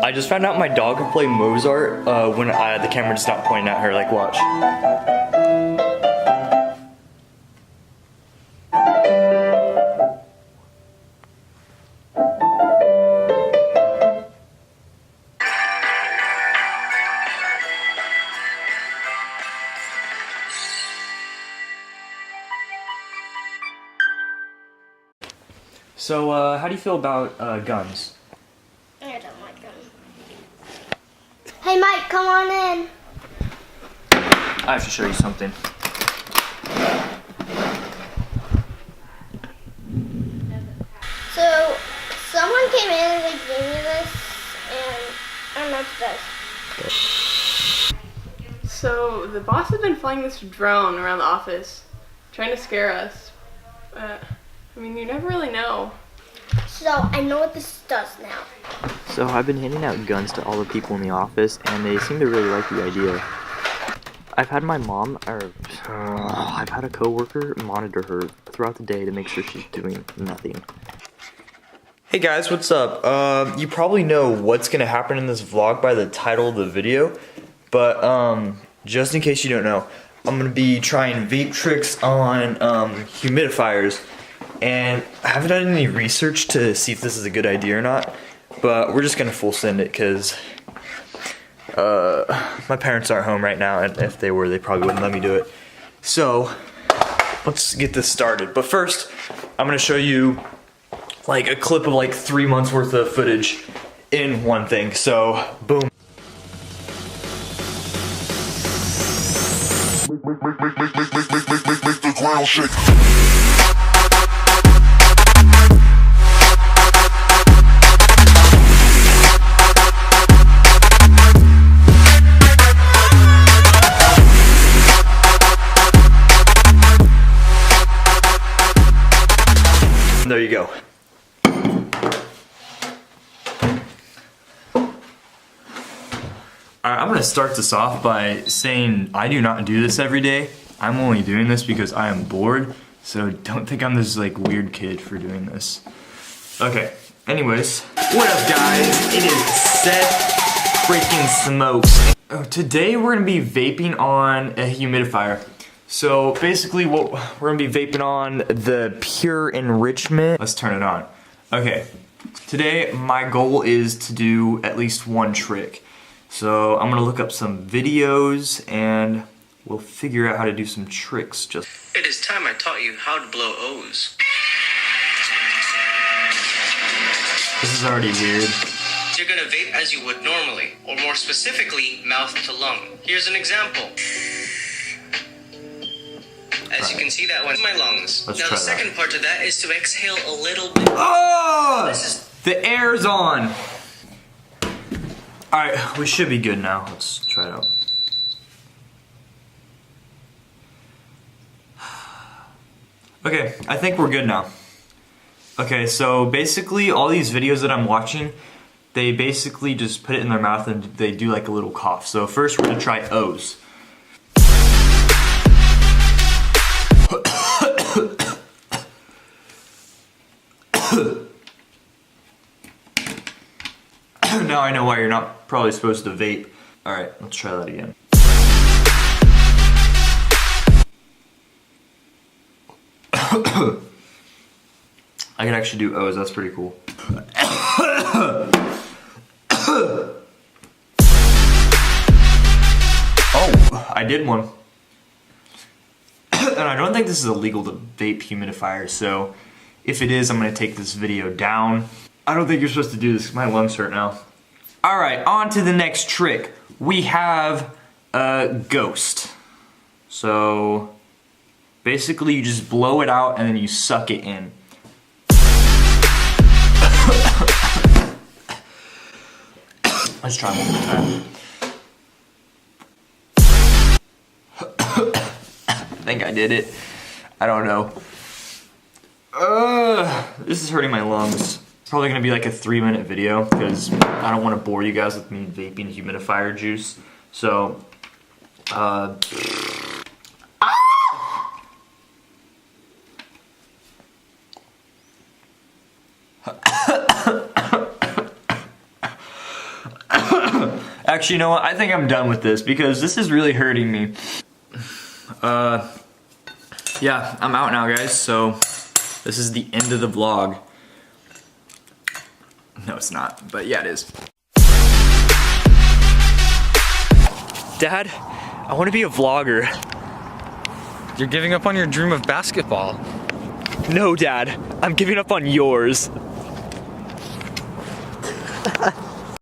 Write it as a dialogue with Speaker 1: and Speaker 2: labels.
Speaker 1: I just found out my dog can play Mozart when the camera just not pointing at her. Like, watch. So, how do you feel about guns?
Speaker 2: I don't like guns. Hey Mike, come on in.
Speaker 1: I have to show you something.
Speaker 2: So, someone came in and they gave me this, and I don't know what it does.
Speaker 3: So, the boss has been flying this drone around the office, trying to scare us. I mean, you never really know.
Speaker 2: So, I know what this does now.
Speaker 1: So I've been handing out guns to all the people in the office, and they seem to really like the idea. I've had my mom, I've had a coworker monitor her throughout the day to make sure she's doing nothing. Hey guys, what's up? You probably know what's gonna happen in this vlog by the title of the video, but just in case you don't know, I'm gonna be trying vape tricks on humidifiers, and I haven't done any research to see if this is a good idea or not, but we're just gonna full send it because my parents aren't home right now, and if they were, they probably wouldn't let me do it. So let's get this started. But first, I'm gonna show you like a clip of like 3 months worth of footage in one thing. So boom.
Speaker 4: Make the ground shake.
Speaker 1: There you go. Alright, I'm gonna start this off by saying I do not do this every day. I'm only doing this because I am bored, so don't think I'm this like weird kid for doing this. Okay, anyways, what up guys? It is Seth freaking Smokes. Today we're gonna be vaping on a humidifier. So basically what we're gonna be vaping on the Pure Enrichment. Let's turn it on. Okay, today my goal is to do at least one trick. So I'm gonna look up some videos and we'll figure out how to do some tricks.
Speaker 5: It is time I taught you how to blow O's.
Speaker 1: This is already weird.
Speaker 5: You're gonna vape as you would normally, or more specifically, mouth to lung. Here's an example. As you can see, that one's my lungs.
Speaker 1: Let's
Speaker 5: now
Speaker 1: try
Speaker 5: the second
Speaker 1: that.
Speaker 5: part to that is to exhale a little bit.
Speaker 1: Oh! The air's on! Alright, we should be good now. Let's try it out. Okay, I think we're good now. Okay, so basically all these videos that I'm watching, they basically just put it in their mouth and they do like a little cough. So first we're gonna try O's. Now I know why you're not probably supposed to vape. Alright, let's try that again. I can actually do O's, that's pretty cool. Oh, I did one. And I don't think this is illegal to vape humidifiers, so if it is, I'm gonna take this video down. I don't think you're supposed to do this, my lungs hurt now. Alright, on to the next trick. We have a ghost. So, basically you just blow it out and then you suck it in. Let's try one more time. I think I did it. I don't know. This is hurting my lungs. It's probably gonna be like a 3-minute video because I don't want to bore you guys with me vaping humidifier juice. So, Actually, you know what? I think I'm done with this because this is really hurting me. Yeah, I'm out now, guys. So this is the end of the vlog. No, it's not, but yeah, it is. Dad, I want to be a vlogger.
Speaker 4: You're giving up on your dream of basketball.
Speaker 1: No, Dad, I'm giving up on yours.